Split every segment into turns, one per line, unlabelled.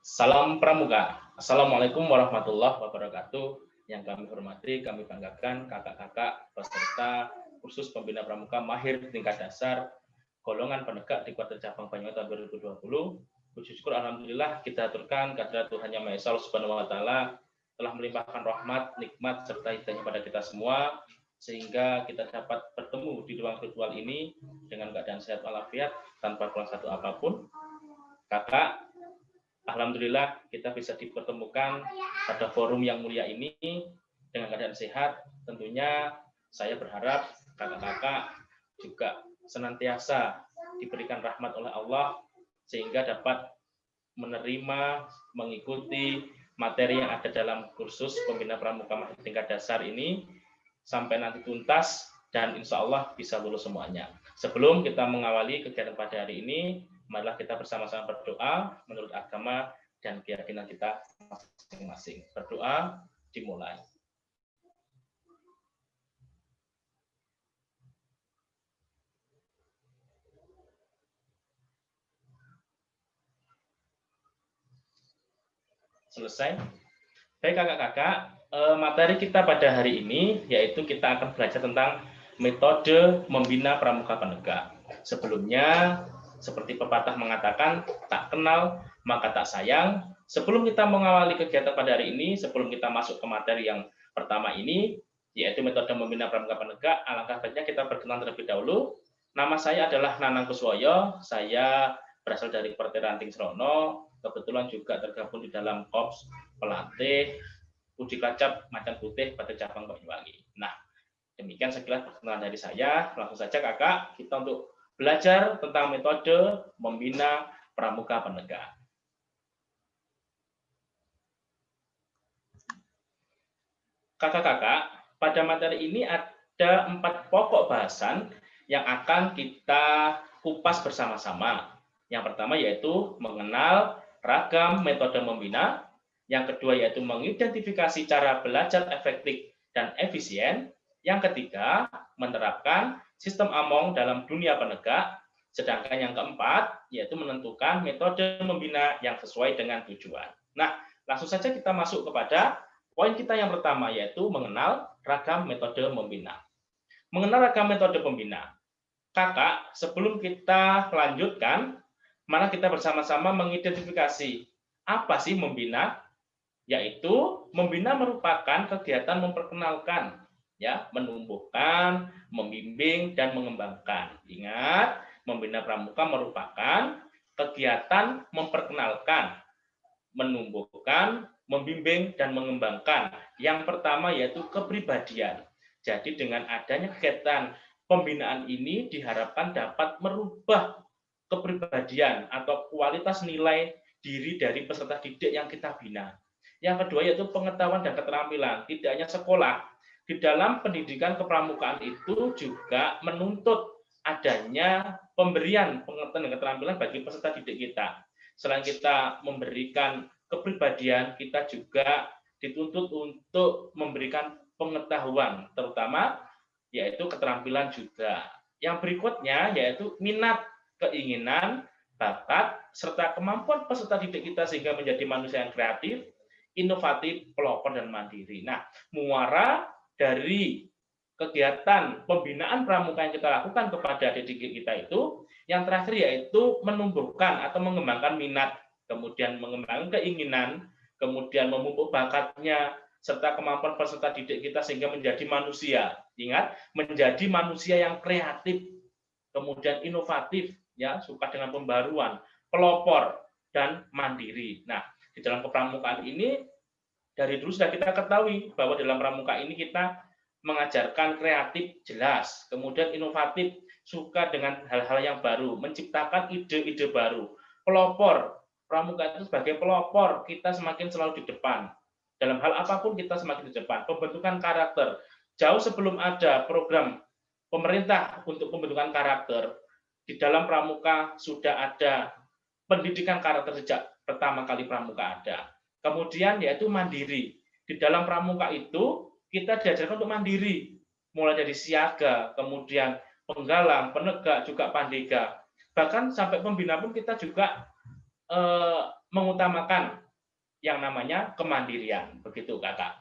Salam Pramuka. Assalamualaikum warahmatullahi wabarakatuh. Yang kami hormati, kami banggakan kakak-kakak peserta kursus pembina pramuka mahir tingkat dasar golongan penegak di kuarter cabang Banyuwangi tahun 2020. Puji syukur alhamdulillah kita aturkan kehadirat Tuhan Yang Maha Esa Subhanahu wa taala telah melimpahkan rahmat, nikmat serta hidayahnya pada kita semua sehingga kita dapat bertemu di ruang virtual ini dengan keadaan sehat walafiat tanpa kurang satu apapun. Kakak, alhamdulillah kita bisa dipertemukan pada forum yang mulia ini dengan keadaan sehat. Tentunya saya berharap kakak-kakak juga senantiasa diberikan rahmat oleh Allah sehingga dapat menerima, mengikuti materi yang ada dalam kursus pembina pramuka mahir tingkat dasar ini sampai nanti tuntas dan insya Allah bisa lulus semuanya. Sebelum kita mengawali kegiatan pada hari ini, marilah kita bersama-sama berdoa menurut agama dan keyakinan kita masing-masing. Berdoa dimulai. Selesai. Baik kakak-kakak, materi kita pada hari ini yaitu kita akan belajar tentang metode membina pramuka penegak. Sebelumnya, seperti pepatah mengatakan, tak kenal maka tak sayang. Sebelum kita mengawali kegiatan pada hari ini, sebelum kita masuk ke materi yang pertama ini, yaitu metode membina pramuka penegak, alangkah baiknya kita berkenalan terlebih dahulu. Nama saya adalah Nanang Kuswoyo, saya berasal dari Pertiran Tingsrono, kebetulan juga tergabung di dalam Korps pelatih uji kacap macan putih pada cabang Banyuwangi. Nah, demikian sekilas perkenalan dari saya. Langsung saja kakak, kita untuk belajar tentang metode membina pramuka penegak. Kakak-kakak, pada materi ini ada 4 pokok bahasan yang akan kita kupas bersama-sama. Yang pertama yaitu mengenal ragam metode membina. Yang kedua yaitu mengidentifikasi cara belajar efektif dan efisien. Yang ketiga, menerapkan sistem AMONG dalam dunia penegak. Sedangkan yang keempat, yaitu menentukan metode membina yang sesuai dengan tujuan. Nah, langsung saja kita masuk kepada poin kita yang pertama, yaitu mengenal ragam metode membina. Mengenal ragam metode pembina. Kakak, sebelum kita lanjutkan, mari kita bersama-sama mengidentifikasi apa sih membina, yaitu membina merupakan kegiatan memperkenalkan, ya, menumbuhkan, membimbing dan mengembangkan. Ingat, membina pramuka merupakan kegiatan memperkenalkan, menumbuhkan, membimbing dan mengembangkan. Yang pertama yaitu kepribadian. Jadi dengan adanya kegiatan pembinaan ini diharapkan dapat merubah kepribadian atau kualitas nilai diri dari peserta didik yang kita bina. Yang kedua yaitu pengetahuan dan keterampilan. Tidak hanya sekolah, di dalam pendidikan kepramukaan itu juga menuntut adanya pemberian pengetahuan dan keterampilan bagi peserta didik kita. Selain kita memberikan kepribadian, kita juga dituntut untuk memberikan pengetahuan, terutama yaitu keterampilan juga. Yang berikutnya yaitu minat, keinginan, bakat, serta kemampuan peserta didik kita sehingga menjadi manusia yang kreatif, inovatif, pelopor, dan mandiri. Nah, muara dari kegiatan pembinaan pramuka yang kita lakukan kepada didik kita itu, yang terakhir yaitu menumbuhkan atau mengembangkan minat, kemudian mengembangkan keinginan, kemudian memupuk bakatnya, serta kemampuan peserta didik kita sehingga menjadi manusia. Ingat, menjadi manusia yang kreatif, kemudian inovatif, ya, suka dengan pembaruan, pelopor, dan mandiri. Nah, di dalam kepramukaan ini, dari dulu sudah kita ketahui bahwa dalam pramuka ini kita mengajarkan kreatif jelas, kemudian inovatif, suka dengan hal-hal yang baru, menciptakan ide-ide baru. Pelopor, pramuka itu sebagai pelopor, kita semakin selalu di depan. Dalam hal apapun kita semakin di depan. Pembentukan karakter, jauh sebelum ada program pemerintah untuk pembentukan karakter, di dalam pramuka sudah ada pendidikan karakter sejak pertama kali pramuka ada. Kemudian yaitu mandiri. Di dalam pramuka itu kita diajarkan untuk mandiri, mulai dari siaga, kemudian penggalang, penegak, juga pandega. Bahkan sampai pembina pun kita juga mengutamakan yang namanya kemandirian, begitu Kakak.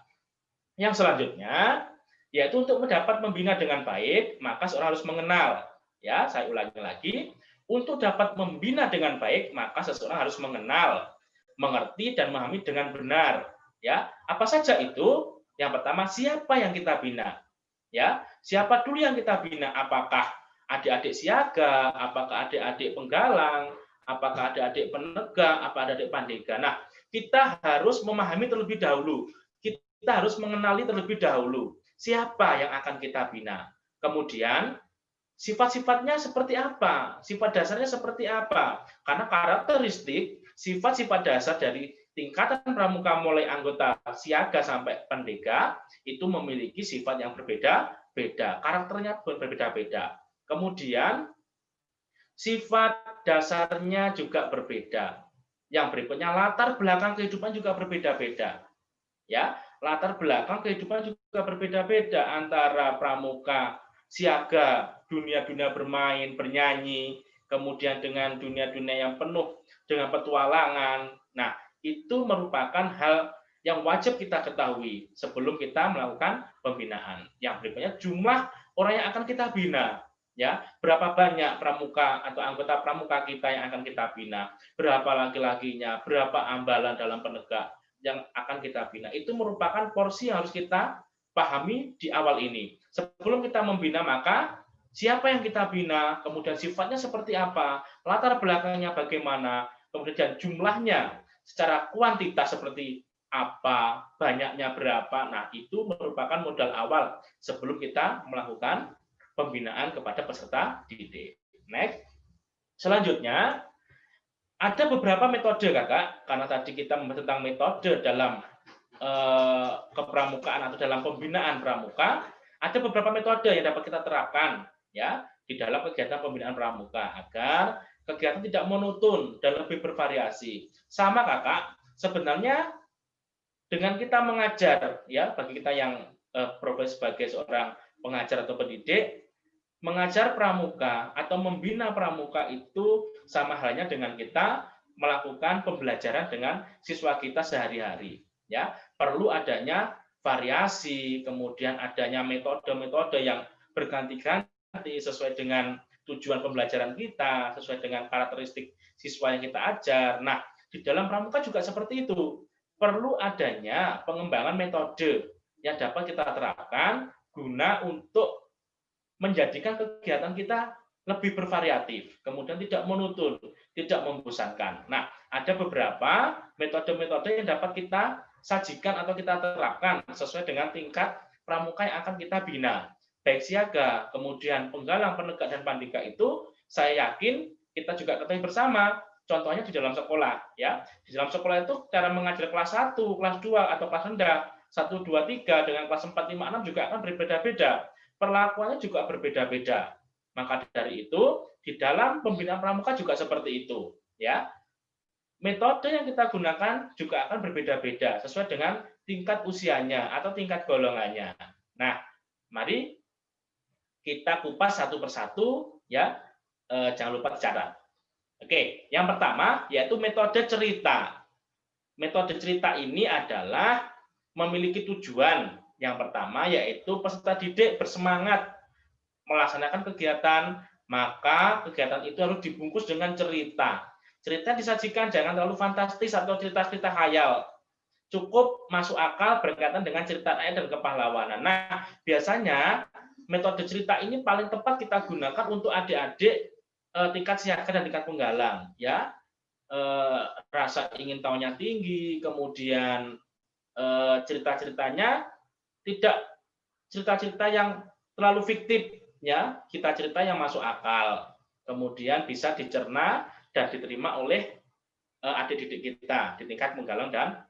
Yang selanjutnya yaitu untuk dapat membina dengan baik, maka seorang harus mengenal. Ya, saya ulangi lagi, untuk dapat membina dengan baik, maka seseorang harus mengenal, mengerti dan memahami dengan benar. Ya, apa saja itu? Yang pertama, siapa yang kita bina? Ya, siapa dulu yang kita bina? Apakah adik-adik siaga, apakah adik-adik penggalang, apakah adik-adik penegak, apa adik-adik pandega. Nah, kita harus memahami terlebih dahulu. Kita harus mengenali terlebih dahulu siapa yang akan kita bina. Kemudian sifat-sifatnya seperti apa? Sifat dasarnya seperti apa? Karena karakteristik sifat-sifat dasar dari tingkatan pramuka mulai anggota siaga sampai pendega itu memiliki sifat yang berbeda-beda, karakternya berbeda-beda. Kemudian sifat dasarnya juga berbeda. Yang berikutnya latar belakang kehidupan juga berbeda-beda. Ya, latar belakang kehidupan juga berbeda-beda antara pramuka siaga, dunia-dunia bermain, bernyanyi, kemudian dengan dunia-dunia yang penuh dengan petualangan. Nah, itu merupakan hal yang wajib kita ketahui sebelum kita melakukan pembinaan. Yang berikutnya jumlah orang yang akan kita bina. Ya, berapa banyak pramuka atau anggota pramuka kita yang akan kita bina, berapa laki-lakinya, berapa ambalan dalam penegak yang akan kita bina. Itu merupakan porsi yang harus kita pahami di awal ini. Sebelum kita membina, maka siapa yang kita bina, kemudian sifatnya seperti apa, latar belakangnya bagaimana, kemudian jumlahnya secara kuantitas seperti apa, banyaknya berapa. Nah, itu merupakan modal awal sebelum kita melakukan pembinaan kepada peserta didik. Next. Selanjutnya, ada beberapa metode, Kakak, karena tadi kita membahas tentang metode dalam kepramukaan atau dalam pembinaan pramuka, ada beberapa metode yang dapat kita terapkan ya di dalam kegiatan pembinaan pramuka agar kegiatan tidak monoton dan lebih bervariasi. Sama Kakak, sebenarnya dengan kita mengajar ya bagi kita yang profesi sebagai seorang pengajar atau pendidik, mengajar pramuka atau membina pramuka itu sama halnya dengan kita melakukan pembelajaran dengan siswa kita sehari-hari. Ya, perlu adanya variasi, kemudian adanya metode-metode yang berganti-ganti sesuai dengan tujuan pembelajaran kita, sesuai dengan karakteristik siswa yang kita ajar. Nah, di dalam pramuka juga seperti itu. Perlu adanya pengembangan metode yang dapat kita terapkan guna untuk menjadikan kegiatan kita lebih bervariatif, kemudian tidak monoton, tidak membosankan. Nah, ada beberapa metode-metode yang dapat kita sajikan atau kita terapkan sesuai dengan tingkat pramuka yang akan kita bina. Baik siaga, kemudian penggalang, penegak, dan pandega itu saya yakin kita juga ketahui bersama. Contohnya di dalam sekolah, ya. Di dalam sekolah itu cara mengajar kelas 1, kelas 2, atau kelas rendah, 1, 2, 3 dengan kelas 4, 5, 6 juga akan berbeda-beda. Perlakuannya juga berbeda-beda. Maka dari itu, di dalam pembinaan pramuka juga seperti itu, ya. Metode yang kita gunakan juga akan berbeda-beda sesuai dengan tingkat usianya atau tingkat golongannya. Nah, mari kita kupas satu persatu, ya. Jangan lupa dicatat. Oke, yang pertama yaitu metode cerita. Metode cerita ini adalah memiliki tujuan. Yang pertama yaitu peserta didik bersemangat melaksanakan kegiatan, maka kegiatan itu harus dibungkus dengan cerita. Cerita disajikan jangan terlalu fantastis atau cerita-cerita khayal. Cukup masuk akal berkaitan dengan cerita rakyat dan kepahlawanan. Nah, biasanya metode cerita ini paling tepat kita gunakan untuk adik-adik tingkat siaga dan tingkat penggalang, ya. Rasa ingin tahunya tinggi, kemudian cerita-ceritanya tidak cerita-cerita yang terlalu fiktif, ya. Kita cerita yang masuk akal, kemudian bisa dicerna dan diterima oleh adik didik kita di tingkat penggalang dan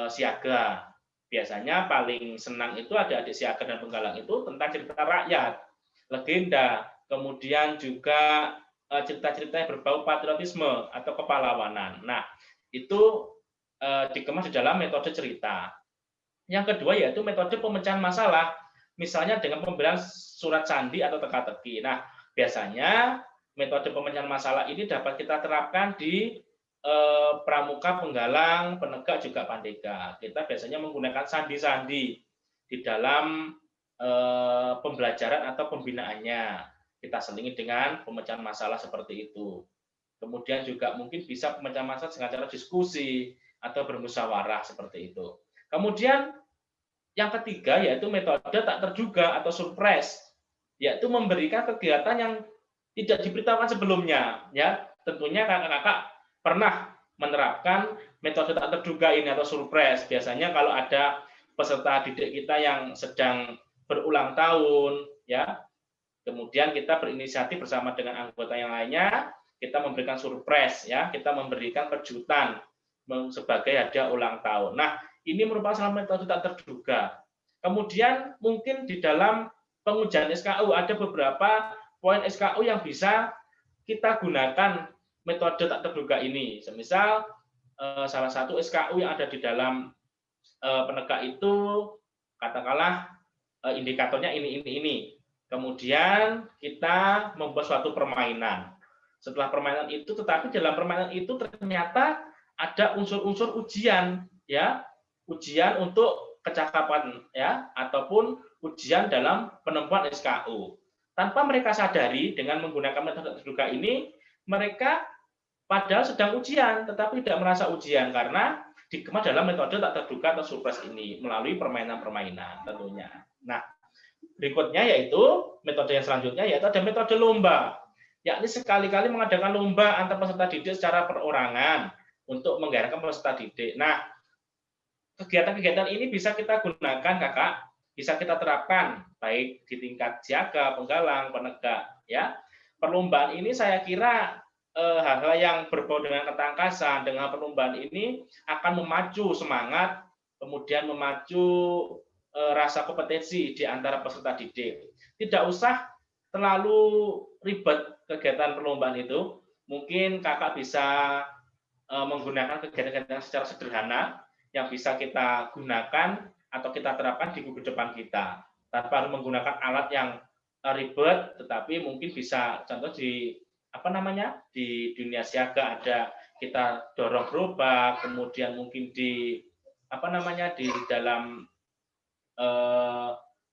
siaga. Biasanya paling senang itu adik-adik siaga dan penggalang itu tentang cerita rakyat, legenda, kemudian juga cerita-cerita yang berbau patriotisme atau kepahlawanan. Nah, itu dikemas di dalam metode cerita. Yang kedua yaitu metode pemecahan masalah, misalnya dengan pemberian surat candi atau teka-teki. Nah, biasanya metode pemecahan masalah ini dapat kita terapkan di pramuka, penggalang, penegak juga pandega. Kita biasanya menggunakan sandi-sandi di dalam pembelajaran atau pembinaannya. Kita selingi dengan pemecahan masalah seperti itu. Kemudian juga mungkin bisa pemecahan masalah dengan cara diskusi atau bermusyawarah seperti itu. Kemudian yang ketiga yaitu metode tak terduga atau surprise, yaitu memberikan kegiatan yang tidak diberitahukan sebelumnya. Ya, tentunya kakak-kakak pernah menerapkan metode tak terduga ini atau surprise. Biasanya kalau ada peserta didik kita yang sedang berulang tahun, ya, kemudian kita berinisiatif bersama dengan anggota yang lainnya, kita memberikan surprise, ya, kita memberikan kejutan sebagai hadiah ulang tahun. Nah, ini merupakan salah metode tak terduga. Kemudian mungkin di dalam pengujian SKU ada beberapa poin SKU yang bisa kita gunakan metode tak terduga ini. Semisal salah satu SKU yang ada di dalam penegak itu katakanlah indikatornya ini. Kemudian kita membuat suatu permainan. Setelah permainan itu, tetapi dalam permainan itu ternyata ada unsur-unsur ujian, ya, ujian untuk kecakapan, ya, ataupun ujian dalam penemuan SKU. Tanpa mereka sadari dengan menggunakan metode terduga ini, mereka padahal sedang ujian, tetapi tidak merasa ujian karena dikemas dalam metode tak terduga atau surprise ini melalui permainan-permainan tentunya. Nah, berikutnya yaitu metode yang selanjutnya yaitu ada metode lomba, yakni sekali-kali mengadakan lomba antar peserta didik secara perorangan untuk menggairahkan peserta didik. Nah, kegiatan-kegiatan ini bisa kita gunakan, kakak, bisa kita terapkan baik di tingkat siaga, penggalang, penegak. Ya, perlombaan ini saya kira hal-hal yang berbau dengan ketangkasan, dengan perlombaan ini akan memacu semangat, kemudian memacu rasa kompetensi di antara peserta didik. Tidak usah terlalu ribet kegiatan perlombaan itu. Mungkin kakak bisa menggunakan kegiatan-kegiatan secara sederhana yang bisa kita gunakan atau kita terapkan di gugur depan kita tanpa harus menggunakan alat yang ribet, tetapi mungkin bisa contoh di di dunia siaga ada kita dorong gerobak, kemudian mungkin di di dalam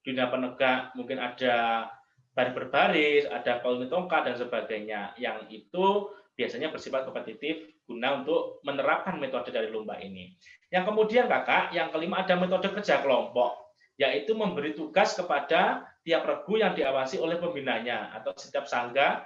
dunia penegak mungkin ada baris berbaris, ada koloni tongkat dan sebagainya yang itu biasanya bersifat kompetitif guna untuk menerapkan metode dari lomba ini. Yang kemudian kakak, yang kelima ada metode kerja kelompok, yaitu memberi tugas kepada tiap regu yang diawasi oleh pembinanya atau setiap sangga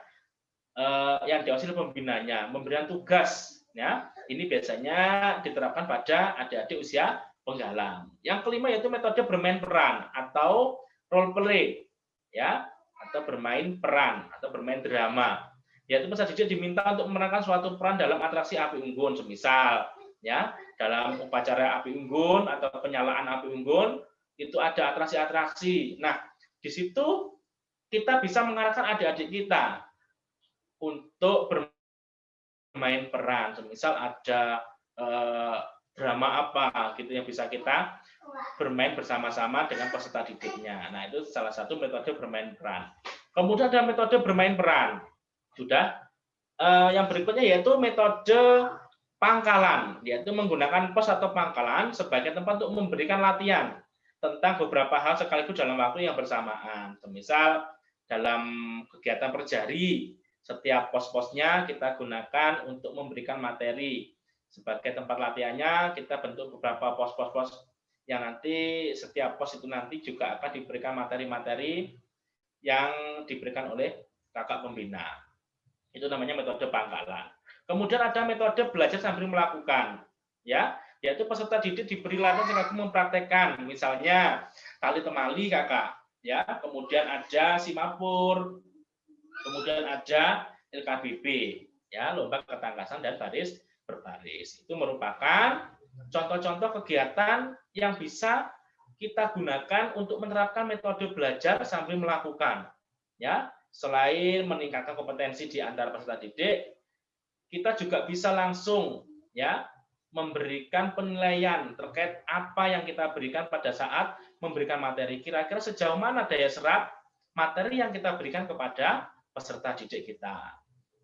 yang diawasi oleh pembinanya, memberikan tugas. Ya, ini biasanya diterapkan pada adik-adik usia penggalang. Yang kelima yaitu metode bermain peran atau role play, ya, atau bermain peran atau bermain drama. Yaitu peserta didik diminta untuk memerankan suatu peran dalam atraksi api unggun, semisal ya dalam upacara api unggun atau penyalaan api unggun itu ada atraksi-atraksi. Nah, di situ kita bisa mengarahkan adik-adik kita untuk bermain peran, semisal ada drama apa gitu yang bisa kita bermain bersama-sama dengan peserta didiknya. Nah, itu salah satu metode bermain peran. Kemudian ada metode bermain peran. Sudah. Yang berikutnya yaitu metode pangkalan, yaitu menggunakan pos atau pangkalan sebagai tempat untuk memberikan latihan tentang beberapa hal sekaligus dalam waktu yang bersamaan. Semisal dalam kegiatan perjari, setiap pos-posnya kita gunakan untuk memberikan materi. Sebagai tempat latihannya, kita bentuk beberapa pos-pos yang nanti setiap pos itu nanti juga akan diberikan materi-materi yang diberikan oleh kakak pembina. Itu namanya metode pangkalan. Kemudian ada metode belajar sambil melakukan, ya, yaitu peserta didik diberi latihan sekaligus mempraktekkan, misalnya tali temali kakak, ya, kemudian ada simapur, kemudian ada LKBB, ya, lomba ketangkasan dan baris berbaris. Itu merupakan contoh-contoh kegiatan yang bisa kita gunakan untuk menerapkan metode belajar sambil melakukan, ya. Selain meningkatkan kompetensi di antara peserta didik, kita juga bisa langsung ya memberikan penilaian terkait apa yang kita berikan pada saat memberikan materi. Kira-kira sejauh mana daya serap materi yang kita berikan kepada peserta didik kita.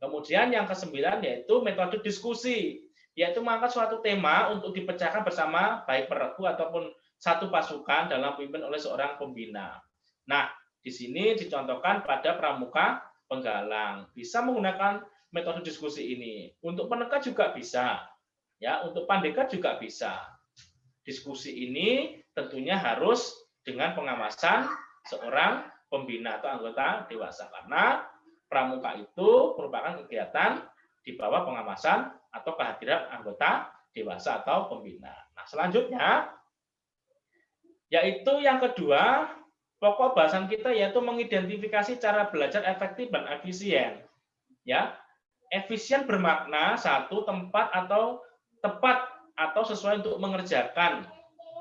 Kemudian yang ke-9 yaitu metode diskusi, yaitu mengangkat suatu tema untuk dipecahkan bersama baik peregu ataupun satu pasukan dalam pimpin oleh seorang pembina. Nah, di sini dicontohkan pada pramuka penggalang. Bisa menggunakan metode diskusi ini. Untuk peneka juga bisa. Ya, untuk pandeka juga bisa. Diskusi ini tentunya harus dengan pengawasan seorang pembina atau anggota dewasa, karena pramuka itu merupakan kegiatan di bawah pengawasan atau kehadiran anggota dewasa atau pembina. Nah, selanjutnya yaitu yang kedua, pokok bahasan kita yaitu mengidentifikasi cara belajar efektif dan efisien. Ya, efisien bermakna satu tempat atau tepat atau sesuai untuk mengerjakan,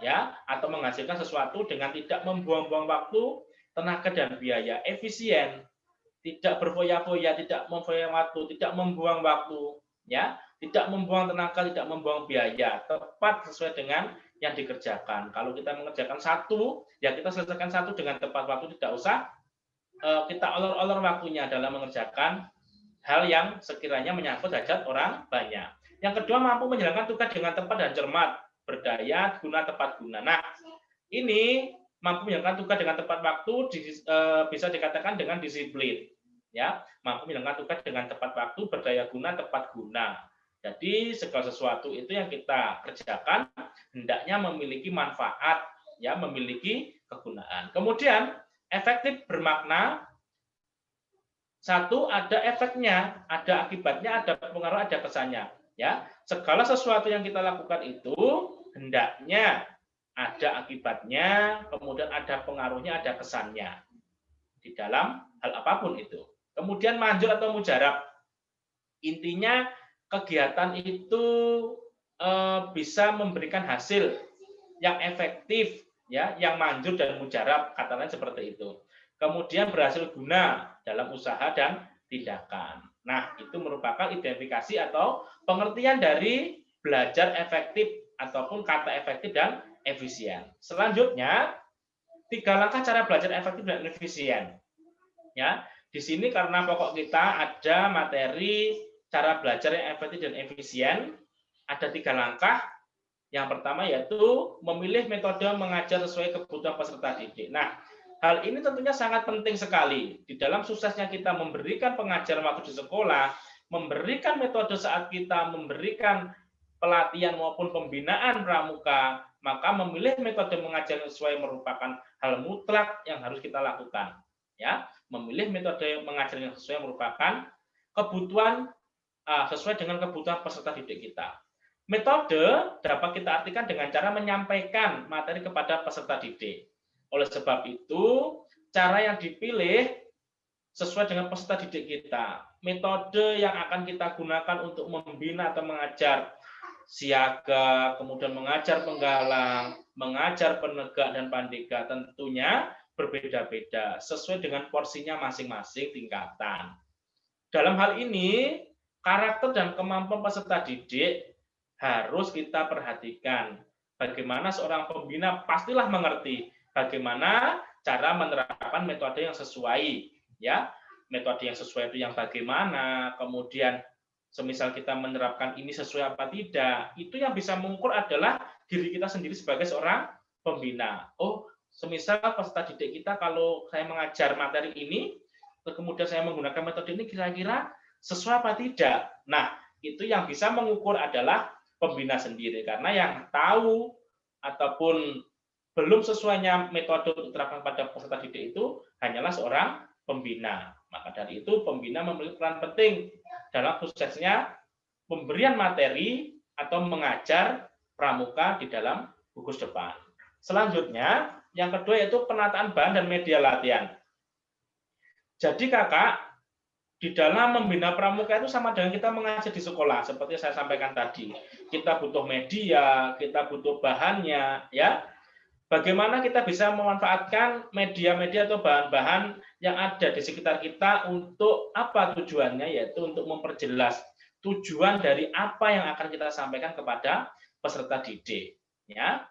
ya, atau menghasilkan sesuatu dengan tidak membuang-buang waktu, tenaga dan biaya. Efisien, tidak berfoya-foya, tidak memfoya waktu, tidak membuang waktu, ya, tidak membuang tenaga, tidak membuang biaya, tepat sesuai dengan yang dikerjakan. Kalau kita mengerjakan satu, ya kita selesaikan satu dengan tepat waktu, tidak usah kita olor-olor waktunya dalam mengerjakan hal yang sekiranya menyangkut hajat orang banyak. Yang kedua, mampu menjalankan tugas dengan tepat dan cermat, berdaya, guna, tepat guna. Nah, ini mampu menjalankan tugas dengan tepat waktu bisa dikatakan dengan disiplin. Ya, mampu menjalankan tugas dengan tepat waktu, berdaya guna, tepat guna. Jadi segala sesuatu itu yang kita kerjakan hendaknya memiliki manfaat, ya, memiliki kegunaan. Kemudian efektif bermakna satu, ada efeknya, ada akibatnya, ada pengaruh, ada kesannya. Ya, segala sesuatu yang kita lakukan itu hendaknya ada akibatnya, kemudian ada pengaruhnya, ada kesannya di dalam hal apapun itu. Kemudian manjur atau mujarab, intinya kegiatan itu bisa memberikan hasil yang efektif, ya, yang manjur dan mujarab, katanya seperti itu. Kemudian berhasil guna dalam usaha dan tindakan. Nah, itu merupakan identifikasi atau pengertian dari belajar efektif ataupun kata efektif dan efisien. Selanjutnya, 3 langkah cara belajar efektif dan efisien. Ya, di sini karena pokok kita ada materi cara belajar yang efektif dan efisien, ada 3 langkah. Yang pertama yaitu memilih metode mengajar sesuai kebutuhan peserta didik. Nah, hal ini tentunya sangat penting sekali. Di dalam suksesnya kita memberikan pengajaran waktu di sekolah, memberikan metode saat kita memberikan pelatihan maupun pembinaan pramuka, maka memilih metode mengajar sesuai merupakan hal mutlak yang harus kita lakukan. Ya, memilih metode mengajar yang sesuai merupakan kebutuhan sesuai dengan kebutuhan peserta didik kita. Metode dapat kita artikan dengan cara menyampaikan materi kepada peserta didik. Oleh sebab itu, cara yang dipilih sesuai dengan peserta didik kita. Metode yang akan kita gunakan untuk membina atau mengajar siaga, kemudian mengajar penggalang, mengajar penegak dan pandega tentunya berbeda-beda sesuai dengan porsinya masing-masing tingkatan. Dalam hal ini, karakter dan kemampuan peserta didik harus kita perhatikan. Bagaimana seorang pembina pastilah mengerti bagaimana cara menerapkan metode yang sesuai, ya. Metode yang sesuai itu yang bagaimana, kemudian semisal kita menerapkan ini sesuai apa tidak, itu yang bisa mengukur adalah diri kita sendiri sebagai seorang pembina. Oh, semisal peserta didik kita kalau saya mengajar materi ini, kemudian saya menggunakan metode ini kira-kira sesuai apa tidak. Nah, itu yang bisa mengukur adalah pembina sendiri, karena yang tahu ataupun belum sesuainya metode untuk diterapkan pada peserta didik itu hanyalah seorang pembina. Maka dari itu pembina memiliki peran penting dalam suksesnya pemberian materi atau mengajar pramuka di dalam gugus depan. Selanjutnya, yang kedua yaitu penataan bahan dan media latihan. Jadi kakak, di dalam membina pramuka itu sama dengan kita mengajar di sekolah, seperti saya sampaikan tadi. Kita butuh media, kita butuh bahannya, ya. Bagaimana kita bisa memanfaatkan media-media atau bahan-bahan yang ada di sekitar kita untuk apa tujuannya, yaitu untuk memperjelas tujuan dari apa yang akan kita sampaikan kepada peserta didik. Ya.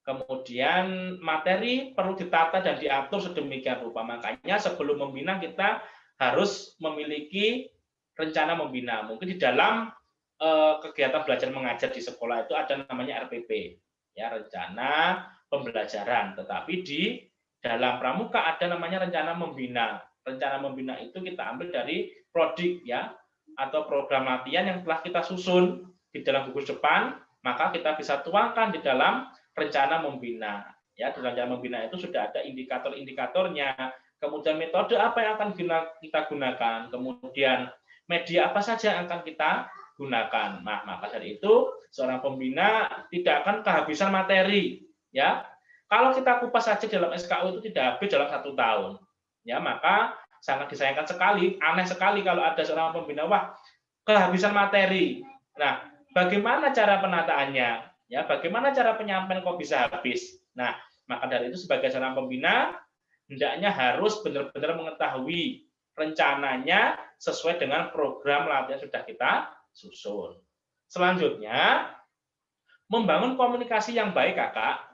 Kemudian materi perlu ditata dan diatur sedemikian rupa. Makanya sebelum membina kita harus memiliki rencana membina. Mungkin di dalam kegiatan belajar mengajar di sekolah itu ada namanya RPP, ya, rencana pembelajaran. Tetapi di dalam pramuka ada namanya rencana membina. Rencana membina itu kita ambil dari prodik, ya, atau program latihan yang telah kita susun di dalam gugus depan, maka kita bisa tuangkan di dalam rencana membina. Ya, di rencana membina itu sudah ada indikator-indikatornya, kemudian metode apa yang akan kita gunakan, kemudian media apa saja yang akan kita gunakan. Nah, maka dari itu seorang pembina tidak akan kehabisan materi, ya. Kalau kita kupas saja dalam SKU itu tidak habis dalam 1 tahun, ya, maka sangat disayangkan sekali, aneh sekali kalau ada seorang pembina wah kehabisan materi. Nah, bagaimana cara penataannya? Ya, bagaimana cara penyampaian kok bisa habis? Nah, maka dari itu sebagai seorang pembina hendaknya harus benar-benar mengetahui rencananya sesuai dengan program latihan sudah kita susun. Selanjutnya, membangun komunikasi yang baik, Kakak.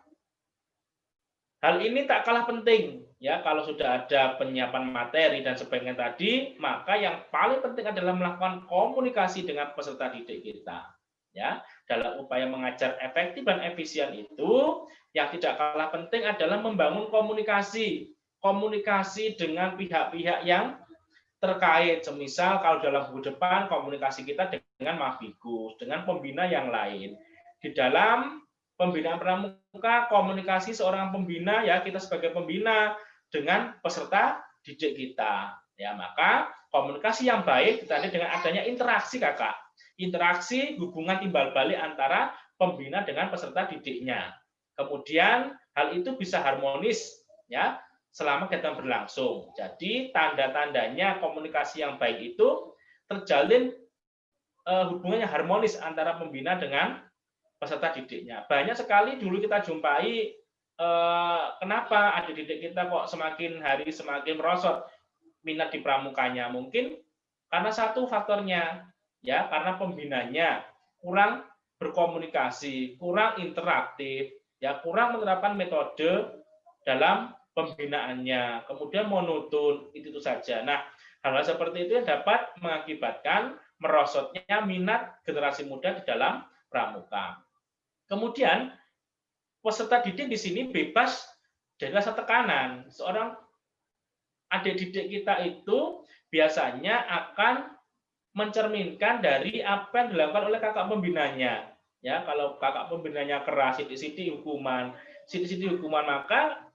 Hal ini tak kalah penting, ya. Kalau sudah ada penyiapan materi dan sebagainya tadi, maka yang paling penting adalah melakukan komunikasi dengan peserta didik kita, ya. Dalam upaya mengajar efektif dan efisien itu, yang tidak kalah penting adalah membangun komunikasi dengan pihak-pihak yang terkait. Semisal kalau dalam buku depan komunikasi kita dengan Mafigus, dengan pembina yang lain. Di dalam pembinaan pramuka, komunikasi seorang pembina, ya, kita sebagai pembina dengan peserta didik kita. Ya, maka komunikasi yang baik ditandai dengan adanya interaksi, Kakak. Interaksi hubungan timbal balik antara pembina dengan peserta didiknya. Kemudian hal itu bisa harmonis, ya, selama kegiatan berlangsung. Jadi tanda-tandanya komunikasi yang baik itu terjalin hubungannya harmonis antara pembina dengan peserta didiknya. Banyak sekali dulu kita jumpai kenapa adik didik kita kok semakin hari semakin merosot minat di pramukanya. Mungkin karena satu faktornya, ya, karena pembinanya kurang berkomunikasi, kurang interaktif, ya, kurang menerapkan metode dalam pembinaannya, kemudian monoton, itu saja. Nah, hal-hal seperti itu yang dapat mengakibatkan merosotnya minat generasi muda di dalam pramuka. Kemudian peserta didik di sini bebas dari rasa tekanan. Seorang adik didik kita itu biasanya akan mencerminkan dari apa yang dilakukan oleh kakak pembinanya. Ya, kalau kakak pembinanya keras, sidik-sidik hukuman, maka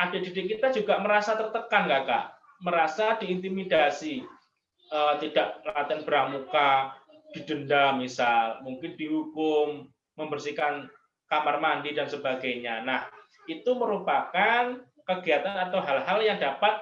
adik didik kita juga merasa tertekan, Kakak, merasa diintimidasi, tidak latihan pramuka, didenda misal, mungkin dihukum, membersihkan kamar mandi dan sebagainya. Nah, itu merupakan kegiatan atau hal-hal yang dapat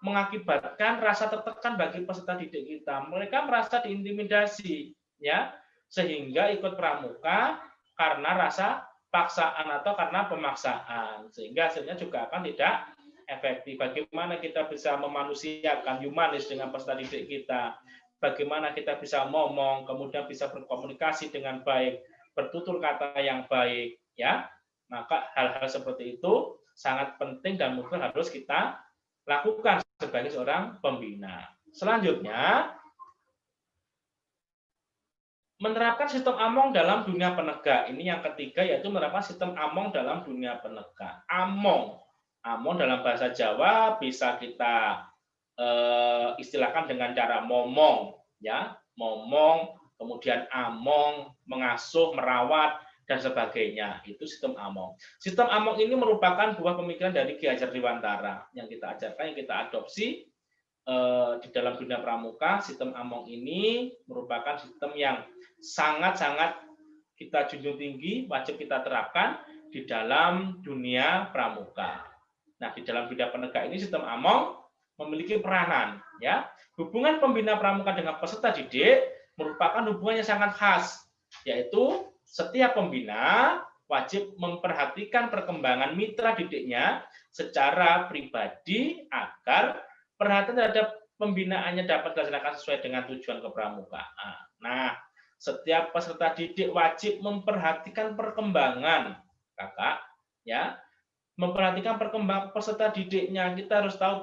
mengakibatkan rasa tertekan bagi peserta didik kita. Mereka merasa diintimidasi, ya, sehingga ikut pramuka karena rasa paksaan atau karena pemaksaan, sehingga hasilnya juga akan tidak efektif. Bagaimana kita bisa memanusiakan humanis dengan peserta didik kita, bagaimana kita bisa ngomong, kemudian bisa berkomunikasi dengan baik, bertutur kata yang baik, ya, maka hal-hal seperti itu sangat penting dan mungkin harus kita lakukan sebagai seorang pembina. Selanjutnya, menerapkan sistem AMONG dalam dunia penegak. Ini yang ketiga, yaitu menerapkan sistem AMONG dalam dunia penegak. AMONG dalam bahasa Jawa bisa kita istilahkan dengan cara momong, ya, momong, kemudian AMONG, mengasuh, merawat, dan sebagainya. Itu sistem AMONG. Sistem AMONG ini merupakan buah pemikiran dari Ki Hajar Dewantara yang kita ajarkan, yang kita adopsi di dalam dunia pramuka. Sistem AMONG ini merupakan sistem yang sangat-sangat kita junjung tinggi, wajib kita terapkan di dalam dunia pramuka. Nah, di dalam dunia penegak ini sistem AMONG memiliki peranan, ya. Hubungan pembina pramuka dengan peserta didik merupakan hubungan yang sangat khas, yaitu setiap pembina wajib memperhatikan perkembangan mitra didiknya secara pribadi agar perhatian terhadap pembinaannya dapat dilaksanakan sesuai dengan tujuan kepramukaan. Nah, setiap peserta didik wajib memperhatikan perkembangan, Kakak, ya. Memperhatikan perkembangan peserta didiknya. Kita harus tahu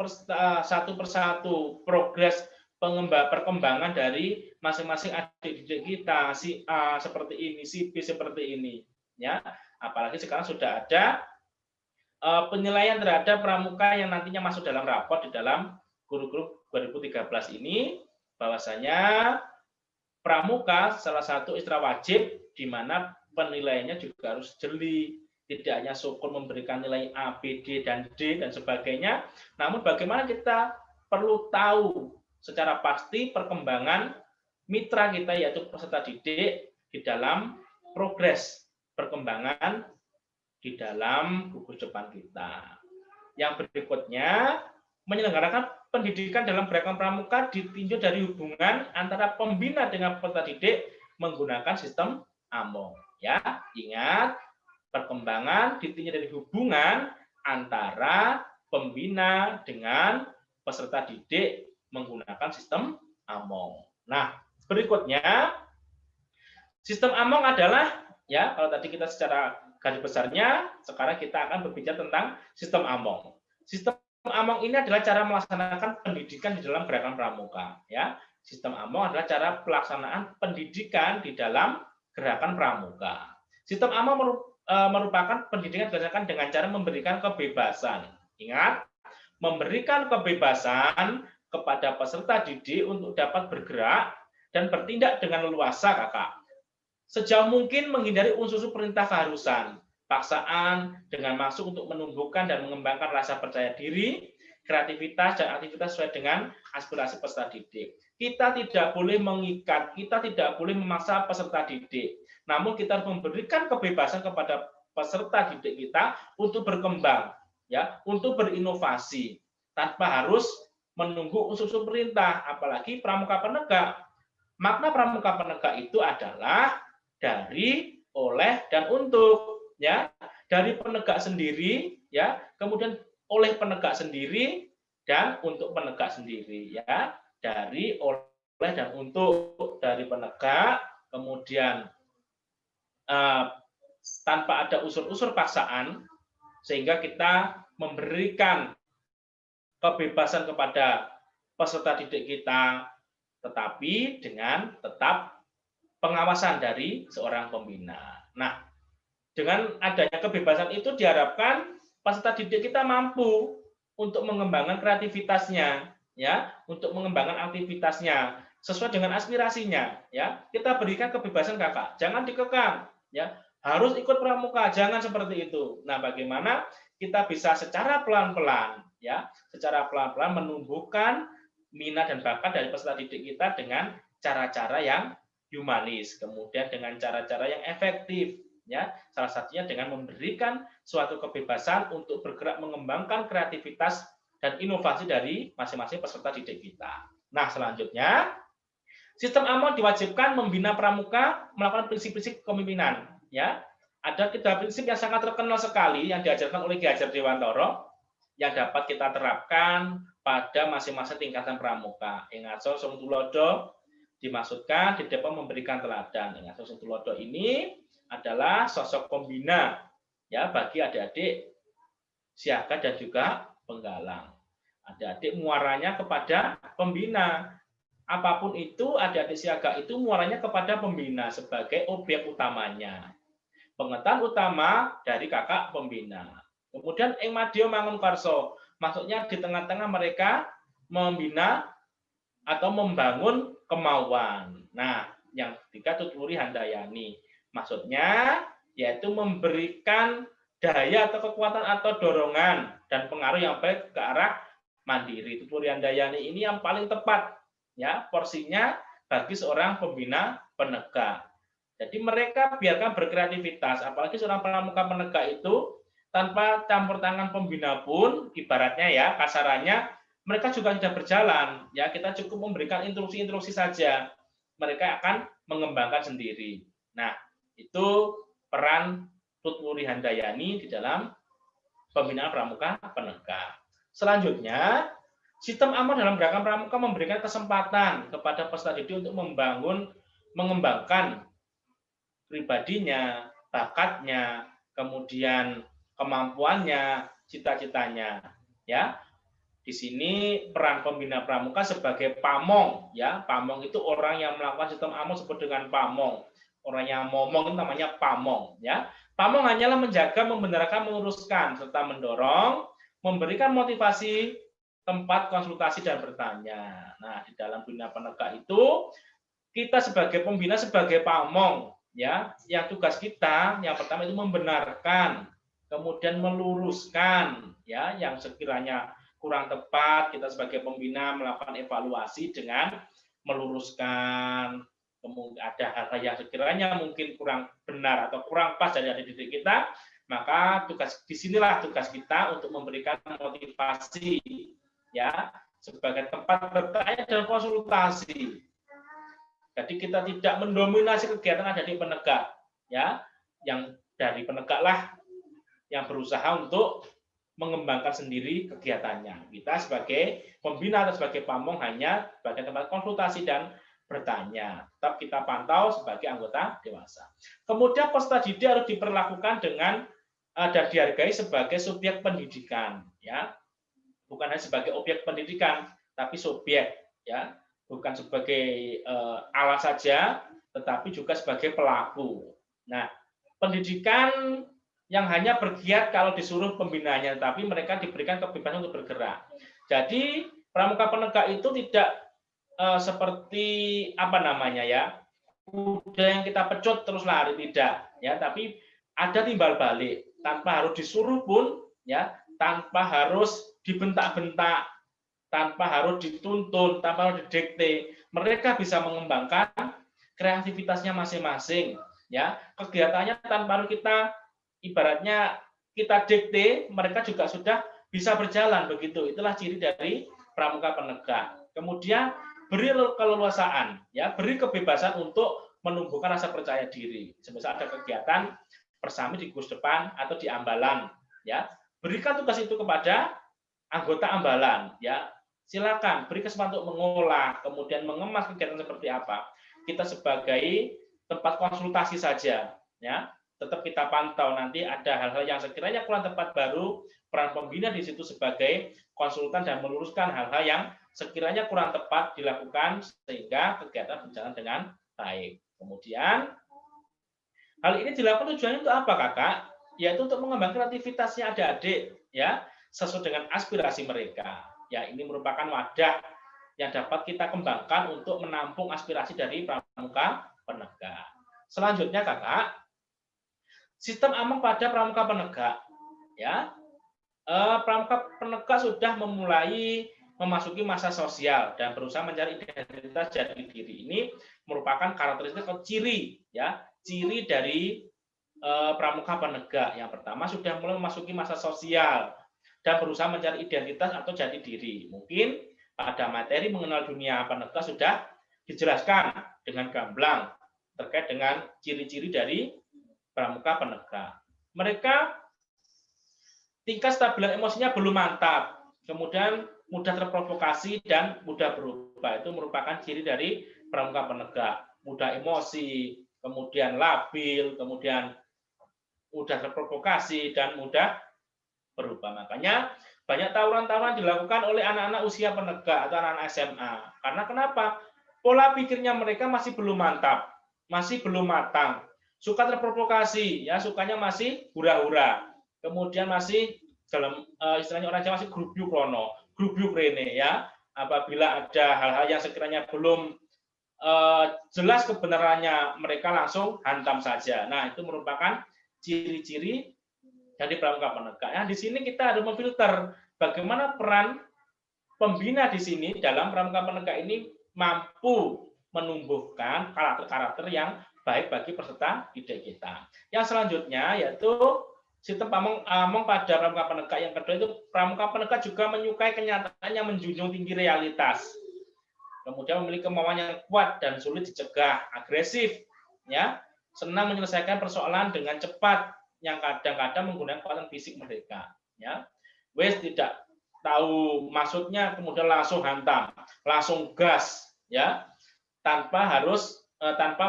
satu persatu progres perkembangan dari masing-masing adik didik kita, si A seperti ini, si B seperti ini, ya. Apalagi sekarang sudah ada penilaian terhadap pramuka yang nantinya masuk dalam rapor di dalam kurikulum 2013 ini, bahwasanya pramuka salah satu istra wajib di mana penilaiannya juga harus jeli, tidak hanya syukur memberikan nilai A, B, D, dan D, dan sebagainya, namun bagaimana kita perlu tahu secara pasti perkembangan mitra kita, yaitu peserta didik, di dalam progres perkembangan di dalam gugus depan kita. Yang berikutnya, menyelenggarakan pendidikan dalam gerakan pramuka ditinjau dari hubungan antara pembina dengan peserta didik menggunakan sistem AMONG. Ya, ingat, perkembangan ditinjau dari hubungan antara pembina dengan peserta didik menggunakan sistem AMONG. Nah, berikutnya, sistem AMONG adalah, ya, kalau tadi kita secara garis besarnya, sekarang kita akan berbicara tentang sistem AMONG. Sistem AMONG ini adalah cara melaksanakan pendidikan di dalam gerakan pramuka. Ya, sistem AMONG adalah cara pelaksanaan pendidikan di dalam gerakan pramuka. Sistem AMONG merupakan pendidikan dilaksanakan dengan cara memberikan kebebasan. Ingat, memberikan kebebasan kepada peserta didik untuk dapat bergerak dan bertindak dengan leluasa, kakak. Sejauh mungkin menghindari unsur-unsur perintah keharusan, paksaan dengan maksud untuk menumbuhkan dan mengembangkan rasa percaya diri, kreativitas, dan aktivitas sesuai dengan aspirasi peserta didik. Kita tidak boleh mengikat, kita tidak boleh memaksa peserta didik. Namun kita harus memberikan kebebasan kepada peserta didik kita untuk berkembang, ya, untuk berinovasi, tanpa harus menunggu unsur-unsur perintah, apalagi pramuka penegak. Makna pramuka penegak itu adalah dari, oleh, dan untuk, ya, dari penegak sendiri, ya, kemudian oleh penegak sendiri, dan untuk penegak sendiri, ya, dari, oleh, dan untuk, dari penegak, kemudian tanpa ada unsur-unsur paksaan, sehingga kita memberikan kebebasan kepada peserta didik kita, tetapi dengan tetap pengawasan dari seorang pembina. Nah, dengan adanya kebebasan itu diharapkan peserta didik kita mampu untuk mengembangkan kreativitasnya, ya, untuk mengembangkan aktivitasnya sesuai dengan aspirasinya, ya. Kita berikan kebebasan, kakak, jangan dikekang, ya. Harus ikut pramuka, jangan seperti itu. Nah, bagaimana kita bisa secara pelan-pelan, ya, secara pelan-pelan menumbuhkan minat dan bakat dari peserta didik kita dengan cara-cara yang humanis, kemudian dengan cara-cara yang efektif, ya, salah satunya dengan memberikan suatu kebebasan untuk bergerak mengembangkan kreativitas dan inovasi dari masing-masing peserta didik kita. Nah, selanjutnya, sistem AMONG diwajibkan membina pramuka melakukan prinsip-prinsip kepemimpinan, ya. Ada 3 prinsip yang sangat terkenal sekali yang diajarkan oleh Ki Hajar Dewantara yang dapat kita terapkan pada masing-masing tingkatan pramuka. Ingat, sung tulodo dimaksudkan di Depok memberikan teladan. Ingat, sung tulodo ini adalah sosok pembina, ya, bagi adik-adik siaga dan juga penggalang. Adik-adik muaranya kepada pembina. Apapun itu, adik-adik siaga itu muaranya kepada pembina sebagai objek utamanya. Pengetahuan utama dari kakak pembina. Kemudian ing madya mangun karso, maksudnya di tengah-tengah mereka membina atau membangun kemauan. Nah, yang ketiga tuturi handayani. Maksudnya yaitu memberikan daya atau kekuatan atau dorongan dan pengaruh yang baik ke arah mandiri. Tuturi handayani ini yang paling tepat, ya, porsinya bagi seorang pembina penegak. Jadi mereka biarkan berkreativitas, apalagi seorang pramuka penegak itu tanpa campur tangan pembina pun, ibaratnya, ya, kasarannya, mereka juga tidak berjalan, ya, kita cukup memberikan instruksi-instruksi saja, mereka akan mengembangkan sendiri. Nah, itu peran Tutwuri Handayani di dalam pembinaan pramuka penegak. Selanjutnya, sistem AMONG dalam gerakan pramuka memberikan kesempatan kepada peserta didik untuk mengembangkan pribadinya, bakatnya, kemudian kemampuannya, cita-citanya, ya. Di sini peran pembina pramuka sebagai pamong, ya. Pamong itu orang yang melakukan sistem among disebut dengan pamong. Orang yang ngomong itu namanya pamong, ya. Pamong hanyalah menjaga, membenarkan, meluruskan serta mendorong, memberikan motivasi, tempat konsultasi dan bertanya. Nah, di dalam bina penegak itu kita sebagai pembina, sebagai pamong, ya, yang tugas kita yang pertama itu membenarkan, kemudian meluruskan, ya, yang sekiranya kurang tepat, kita sebagai pembina melakukan evaluasi dengan meluruskan. Kemudian ada hal-hal yang sekiranya mungkin kurang benar atau kurang pas dari didik kita, maka disinilah tugas kita untuk memberikan motivasi, ya, sebagai tempat bertanya dan konsultasi. Jadi kita tidak mendominasi kegiatan ada di penegak, ya, yang dari penegaklah yang berusaha untuk mengembangkan sendiri kegiatannya. Kita sebagai pembina atau sebagai pamong hanya sebagai tempat konsultasi dan bertanya. Tetap kita pantau sebagai anggota dewasa. Kemudian peserta didik harus diperlakukan dengan dan dihargai sebagai subjek pendidikan, ya. Bukan hanya sebagai objek pendidikan, tapi subjek, ya. Bukan sebagai alat saja, tetapi juga sebagai pelaku. Nah, pendidikan yang hanya bergiat kalau disuruh pembinanya, tapi mereka diberikan kebebasan untuk bergerak. Jadi pramuka penegak itu tidak seperti apa namanya, ya, kuda yang kita pecut terus lari, tidak, ya, tapi ada timbal balik, tanpa harus disuruh pun, ya, tanpa harus dibentak-bentak, tanpa harus dituntun, tanpa harus didikte, mereka bisa mengembangkan kreativitasnya masing-masing, ya, kegiatannya tanpa harus kita ibaratnya kita dikte, mereka juga sudah bisa berjalan begitu. Itulah ciri dari pramuka penegak. Kemudian beri keleluasaan, ya, beri kebebasan untuk menumbuhkan rasa percaya diri. Semisal ada kegiatan persami di kurs depan atau di ambalan, ya, berikan tugas itu kepada anggota ambalan, ya. Silakan beri kesempatan untuk mengolah, kemudian mengemas kegiatan seperti apa. Kita sebagai tempat konsultasi saja, ya. Tetap kita pantau nanti ada hal-hal yang sekiranya kurang tepat, baru peran pembina di situ sebagai konsultan dan meluruskan hal-hal yang sekiranya kurang tepat dilakukan sehingga kegiatan berjalan dengan baik. Kemudian hal ini dilakukan tujuannya untuk apa, Kakak? Yaitu untuk mengembangkan kreativitasnya adik-adik, ya, sesuai dengan aspirasi mereka. Ya, ini merupakan wadah yang dapat kita kembangkan untuk menampung aspirasi dari pramuka penegak. Selanjutnya, Kakak, sistem among pada pramuka penegak, ya. Pramuka penegak sudah memulai memasuki masa sosial dan berusaha mencari identitas jati diri. Ini merupakan karakteristik atau ciri, ya, ciri dari pramuka penegak. Yang pertama sudah mulai memasuki masa sosial dan berusaha mencari identitas atau jati diri. Mungkin pada materi mengenal dunia penegak sudah dijelaskan dengan gamblang terkait dengan ciri-ciri dari pramuka penegak. Mereka tingkat stabilan emosinya belum mantap, kemudian mudah terprovokasi dan mudah berubah. Itu merupakan ciri dari pramuka penegak. Mudah emosi, kemudian labil, kemudian mudah terprovokasi dan mudah berubah. Makanya banyak tawuran-tawuran dilakukan oleh anak-anak usia penegak atau anak-anak SMA. Karena kenapa? Pola pikirnya mereka masih belum mantap, masih belum matang. Suka terprovokasi, ya, sukanya masih hura-hura. Kemudian masih dalam istilahnya orang Jawa masih grubyuk rono, grubyuk rene, ya. Apabila ada hal-hal yang sekiranya belum jelas kebenarannya, mereka langsung hantam saja. Nah, itu merupakan ciri-ciri dari pramuka penegak. Nah, di sini kita harus memfilter bagaimana peran pembina di sini dalam pramuka penegak ini mampu menumbuhkan karakter-karakter yang baik bagi peserta didik kita. Yang selanjutnya yaitu sistem among pada pramuka penegak. Yang kedua itu pramuka penegak juga menyukai kenyataan yang menjunjung tinggi realitas. Kemudian memiliki kemauan yang kuat dan sulit dicegah, agresif, ya, senang menyelesaikan persoalan dengan cepat, yang kadang-kadang menggunakan kekuatan fisik mereka, ya. Wes tidak tahu maksudnya kemudian langsung hantam, langsung gas, ya, tanpa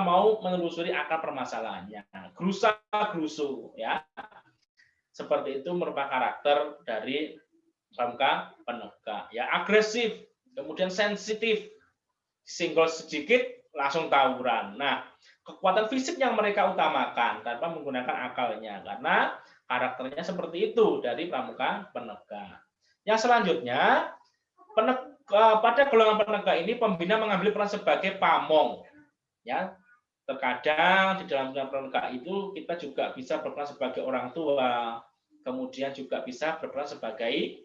mau menelusuri akar permasalahannya. Gerusa-gerusu, ya. Seperti itu merupakan karakter dari pramuka penegak. Ya, agresif, kemudian sensitif, singgol sedikit langsung tawuran. Nah, kekuatan fisik yang mereka utamakan tanpa menggunakan akalnya, karena karakternya seperti itu dari pramuka penegak. Yang selanjutnya, pada golongan penegak ini pembina mengambil peran sebagai pamong. Ya, terkadang di dalam dunia penegak itu kita juga bisa berperan sebagai orang tua, kemudian juga bisa berperan sebagai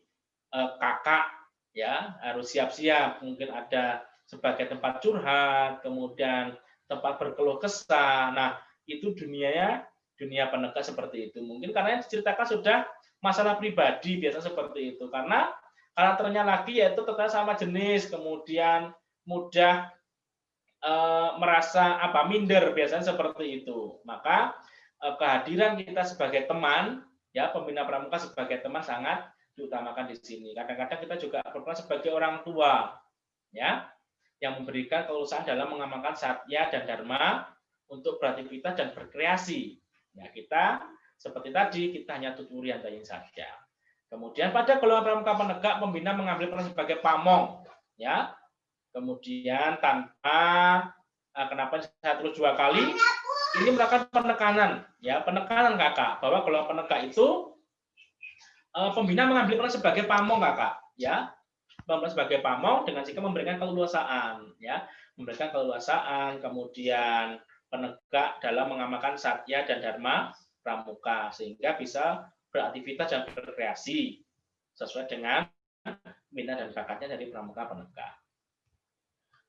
kakak, ya, harus siap-siap, mungkin ada sebagai tempat curhat, kemudian tempat berkeluh kesah. Nah, itu dunia penegak seperti itu. Mungkin karena yang diceritakan sudah masalah pribadi, biasa seperti itu. Karena karakternya lagi yaitu terkait sama jenis, kemudian mudah merasa minder, biasanya seperti itu. Maka kehadiran kita sebagai teman, ya, pembina pramuka sebagai teman sangat diutamakan di sini. Kadang-kadang kita juga berperan sebagai orang tua, ya, yang memberikan kelulusan dalam mengamalkan satya dan dharma untuk beraktivitas dan berkreasi. Ya, kita seperti tadi kita hanya tuturi antaying saja. Kemudian pada golongan pramuka penegak, pembina mengambil peran sebagai pamong, ya. Kemudian tanpa kenapa saya terus 2 kali? Ini merupakan penekanan, ya, penekanan kakak, bahwa golongan penegak itu pembina mengambil peran sebagai pamong kakak, ya, sebagai pamong dengan sikap memberikan keleluasaan, ya, memberikan keleluasaan, kemudian penegak dalam mengamalkan satya dan dharma pramuka sehingga bisa beraktivitas dan berkreasi sesuai dengan minat dan bakatnya dari pramuka penegak.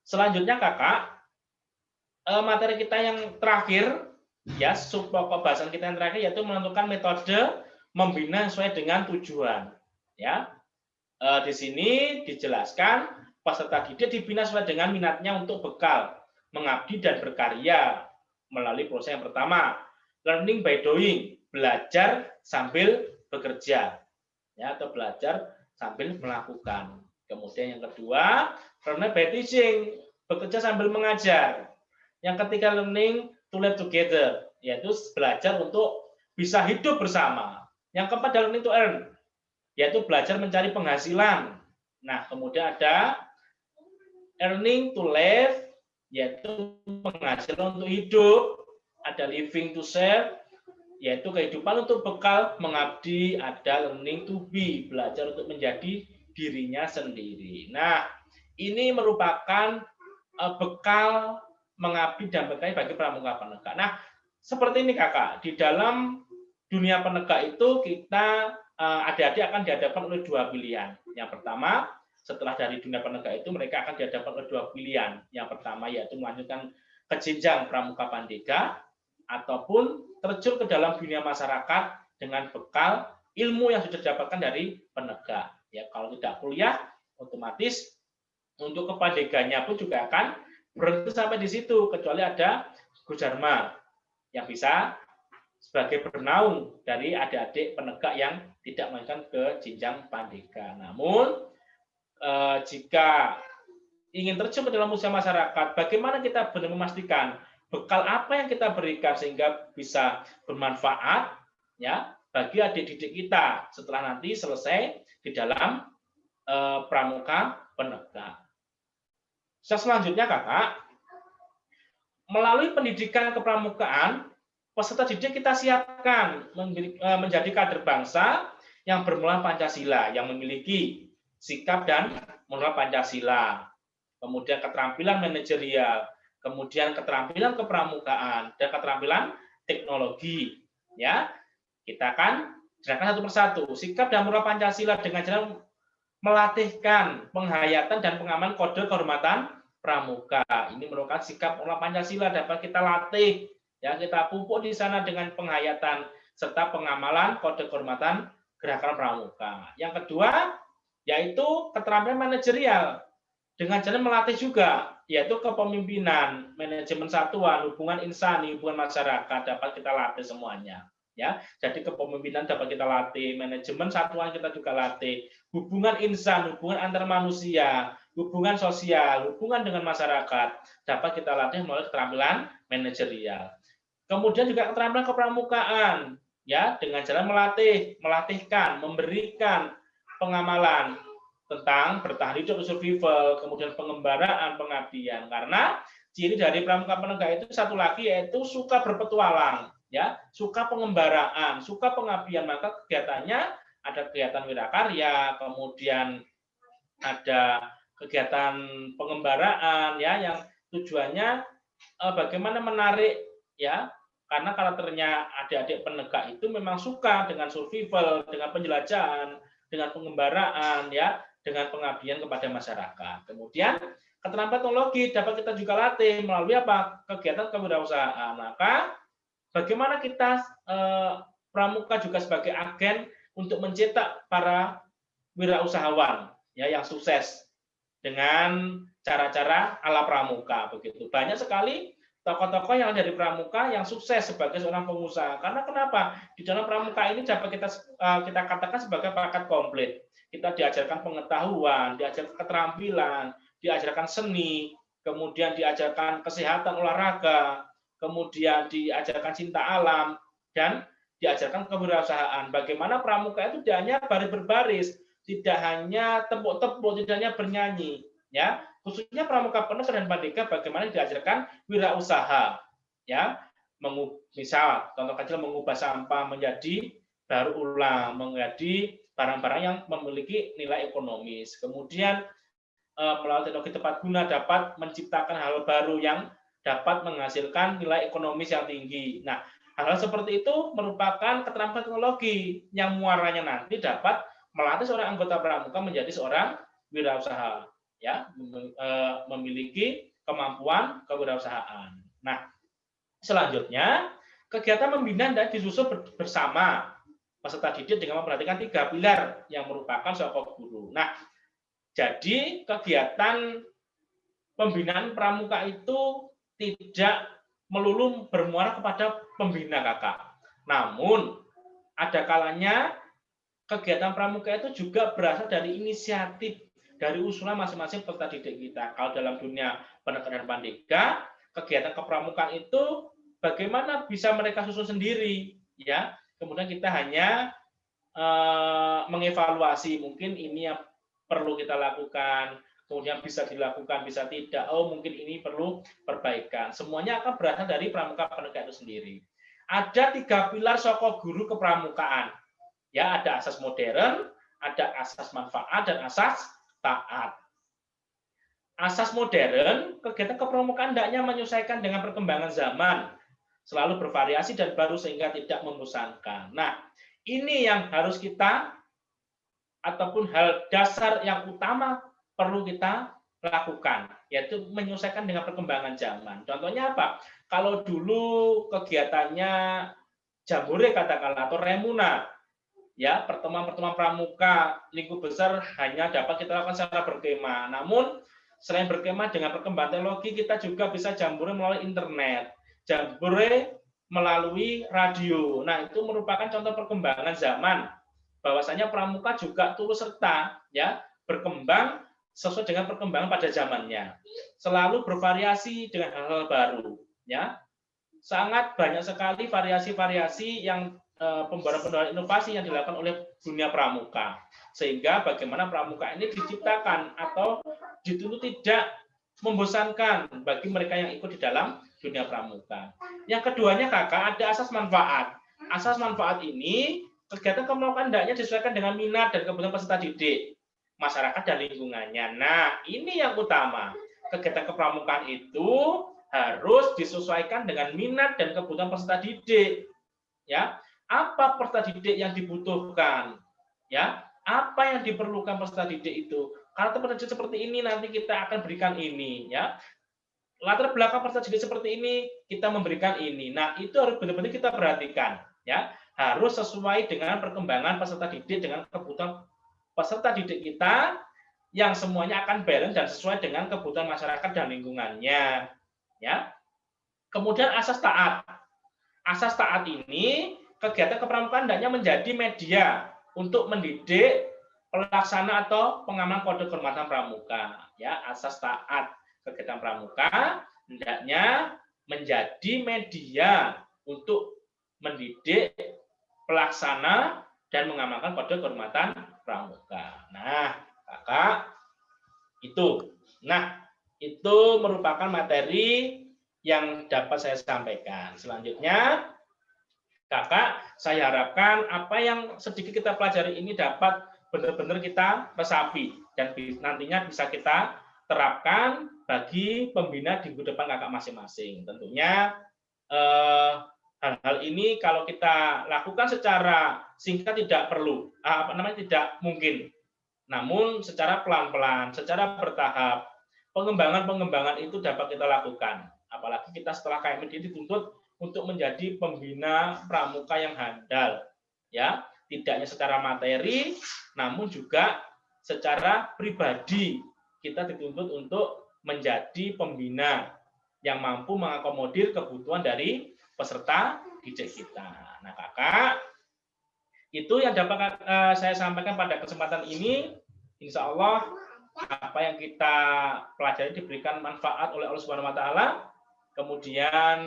Selanjutnya kakak, materi kita yang terakhir, ya, sub pokok bahasan kita yang terakhir yaitu menentukan metode membina sesuai dengan tujuan. Ya, di sini dijelaskan peserta didik dibina sesuai dengan minatnya untuk bekal, mengabdi dan berkarya melalui proses yang pertama, learning by doing, belajar sambil bekerja, ya, atau belajar sambil melakukan. Kemudian yang kedua, learning by teaching, bekerja sambil mengajar. Yang ketiga, learning to live together, yaitu belajar untuk bisa hidup bersama. Yang keempat, learning to earn, yaitu belajar mencari penghasilan. Nah, kemudian ada earning to live, yaitu penghasilan untuk hidup. Ada living to serve, yaitu kehidupan untuk bekal mengabdi. Ada learning to be, belajar untuk menjadi dirinya sendiri. Nah, ini merupakan bekal mengabdi dan berkarya bagi pramuka penegak. Nah, seperti ini kakak, di dalam dunia penegak itu kita adik-adik akan dihadapkan oleh 2 pilihan. Yang pertama, setelah dari dunia penegak itu mereka akan dihadapkan oleh 2 pilihan. Yang pertama yaitu melanjutkan ke jenjang pramuka pandega ataupun terjun ke dalam dunia masyarakat dengan bekal ilmu yang sudah didapatkan dari penegak. Ya, kalau tidak kuliah, otomatis untuk kepandeganya pun juga akan berhenti sampai di situ, kecuali ada Gus Dharma yang bisa sebagai bernaung dari adik-adik penegak yang tidak melanjutkan ke jenjang pandega. Namun jika ingin terjun ke dalam usaha masyarakat, bagaimana kita benar memastikan bekal apa yang kita berikan sehingga bisa bermanfaat, ya, bagi adik didik kita setelah nanti selesai di dalam pramuka penegak. Selanjutnya kakak, melalui pendidikan kepramukaan, peserta didik kita siapkan menjadi kader bangsa yang bermoral Pancasila, yang memiliki sikap dan moral Pancasila, kemudian keterampilan manajerial, kemudian keterampilan kepramukaan, dan keterampilan teknologi. Ya, kita akan jelaskan satu persatu. Sikap dan moral Pancasila dengan cara melatihkan penghayatan dan pengamalan kode kehormatan pramuka. Ini merupakan sikap moral Pancasila dapat kita latih, ya, kita pupuk di sana dengan penghayatan serta pengamalan kode kehormatan gerakan pramuka. Yang kedua yaitu keterampilan manajerial dengan cara melatih juga, yaitu kepemimpinan, manajemen satuan, hubungan insani, hubungan masyarakat dapat kita latih semuanya. Ya, jadi kepemimpinan dapat kita latih, manajemen satuan kita juga latih, hubungan insan, hubungan antar manusia, hubungan sosial, hubungan dengan masyarakat dapat kita latih melalui keterampilan manajerial. Kemudian juga keterampilan kepramukaan, ya, dengan cara melatih, melatihkan, memberikan pengamalan tentang bertahan hidup, survival, kemudian pengembaraan, pengabdian. Karena ciri dari pramuka penegak itu satu lagi yaitu suka berpetualang, ya, suka pengembaraan, suka pengabdian. Maka kegiatannya ada kegiatan wirakarya, kemudian ada kegiatan pengembaraan, ya, yang tujuannya bagaimana menarik, ya, karena karakternya adik-adik penegak itu memang suka dengan survival, dengan penjelajahan, dengan pengembaraan, ya, dengan pengabdian kepada masyarakat. Kemudian keterampilan teknologi dapat kita juga latih melalui apa? Kegiatan kewirausahaan. Maka bagaimana kita pramuka juga sebagai agen untuk mencetak para wirausahawan, ya, yang sukses dengan cara-cara ala pramuka begitu. Banyak sekali tokoh-tokoh yang dari pramuka yang sukses sebagai seorang pengusaha. Karena kenapa? Di dalam pramuka ini dapat kita katakan sebagai paket komplit. Kita diajarkan pengetahuan, diajarkan keterampilan, diajarkan seni, kemudian diajarkan kesehatan olahraga, kemudian diajarkan cinta alam, dan diajarkan kewirausahaan. Bagaimana pramuka itu tidak hanya baris berbaris, tidak hanya tepuk-tepuk, tidak hanya bernyanyi, ya. Khususnya pramuka penegak dan pandega bagaimana diajarkan wirausaha, ya. Misal contoh kecil mengubah sampah menjadi daur ulang, menjadi barang-barang yang memiliki nilai ekonomis. Kemudian melalui teknologi tepat guna dapat menciptakan hal baru yang dapat menghasilkan nilai ekonomis yang tinggi. Nah, hal-hal seperti itu merupakan keterampilan teknologi yang muaranya nanti dapat melatih seorang anggota pramuka menjadi seorang wirausaha, ya, memiliki kemampuan kewirausahaan. Nah, selanjutnya kegiatan membina dan disusun bersama peserta didik dengan memperhatikan 3 pilar yang merupakan sokok guru. Nah, jadi kegiatan pembinaan pramuka itu tidak melulu bermuara kepada pembina, Kakak. Namun ada kalanya kegiatan pramuka itu juga berasal dari inisiatif, dari usulan masing-masing peserta didik kita. Kalau dalam dunia penegak dan pandega, kegiatan kepramukaan itu bagaimana bisa mereka susun sendiri, ya. Kemudian kita hanya mengevaluasi, mungkin ini yang perlu kita lakukan, kemudian bisa dilakukan, bisa tidak. Oh, mungkin ini perlu perbaikan. Semuanya akan berasal dari pramuka penegak itu sendiri. Ada 3 pilar sokok guru kepramukaan. Ya, ada asas modern, ada asas manfaat, dan asas taat. Asas modern, kegiatan kepramukaan hendaknya menyesuaikan dengan perkembangan zaman, selalu bervariasi dan baru sehingga tidak membosankan. Nah, ini yang harus kita, ataupun hal dasar yang utama perlu kita lakukan, yaitu menyesuaikan dengan perkembangan zaman. Contohnya apa? Kalau dulu kegiatannya jambore katakanlah, atau remuna, ya, pertemuan-pertemuan pramuka lingkup besar hanya dapat kita lakukan secara berkemah. Namun selain berkemah, dengan perkembangan teknologi kita juga bisa jambore melalui internet, jambore melalui radio. Nah, itu merupakan contoh perkembangan zaman. Bahwasanya pramuka juga turut serta, ya, berkembang sesuai dengan perkembangan pada zamannya. Selalu bervariasi dengan hal-hal baru, ya. Sangat banyak sekali variasi-variasi yang pembaruan inovasi yang dilakukan oleh dunia pramuka, sehingga bagaimana pramuka ini diciptakan atau dituntut tidak membosankan bagi mereka yang ikut di dalam dunia pramuka. Yang keduanya, Kakak, ada asas manfaat. Asas manfaat ini kegiatan kepramukaan hendaknya disesuaikan dengan minat dan kebutuhan peserta didik, masyarakat dan lingkungannya. Nah, ini yang utama. Kegiatan kepramukaan itu harus disesuaikan dengan minat dan kebutuhan peserta didik. Ya, apa peserta didik yang dibutuhkan, ya, apa yang diperlukan peserta didik itu. Kalau peserta didik seperti ini, nanti kita akan berikan ini, ya. Latar belakang peserta didik seperti ini, kita memberikan ini. Nah, itu harus benar-benar kita perhatikan, ya. Harus sesuai dengan perkembangan peserta didik, dengan kebutuhan peserta didik kita, yang semuanya akan balance dan sesuai dengan kebutuhan masyarakat dan lingkungannya, ya. Kemudian asas taat. Asas taat ini, kegiatan kepramukaan hendaknya menjadi media untuk mendidik pelaksana atau pengamal kode kehormatan pramuka. Ya, asas taat kegiatan pramuka hendaknya menjadi media untuk mendidik pelaksana dan mengamalkan kode kehormatan pramuka. Nah, kakak itu. Nah, itu merupakan materi yang dapat saya sampaikan. Selanjutnya, kakak, saya harapkan apa yang sedikit kita pelajari ini dapat benar-benar kita resapi dan nantinya bisa kita terapkan bagi pembina di minggu depan kakak masing-masing. Tentunya hal-hal ini kalau kita lakukan secara singkat tidak perlu, tidak mungkin. Namun secara pelan-pelan, secara bertahap, pengembangan itu dapat kita lakukan. Apalagi kita setelah KMD dituntut untuk menjadi pembina pramuka yang handal, ya, tidak hanya secara materi, namun juga secara pribadi kita dituntut untuk menjadi pembina yang mampu mengakomodir kebutuhan dari peserta didik kita. Nah, kakak, itu yang dapat saya sampaikan pada kesempatan ini. Insya Allah apa yang kita pelajari diberikan manfaat oleh Allah Subhanahu Wa Taala. Kemudian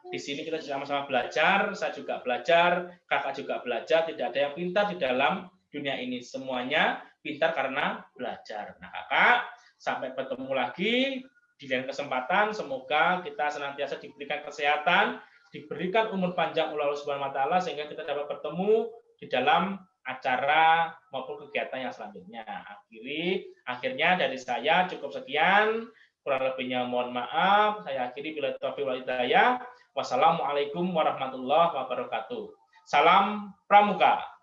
di sini kita sama-sama belajar, saya juga belajar, kakak juga belajar. Tidak ada yang pintar di dalam dunia ini, semuanya pintar karena belajar. Nah, kakak, sampai bertemu lagi di lain kesempatan. Semoga kita senantiasa diberikan kesehatan, diberikan umur panjang oleh Allah Subhanahu Wa Taala sehingga kita dapat bertemu di dalam acara maupun kegiatan yang selanjutnya. Akhirnya dari saya cukup sekian. Kurang lebihnya mohon maaf. Saya akhiri bila taufiq wal hidayah. Wassalamualaikum warahmatullahi wabarakatuh. Salam Pramuka.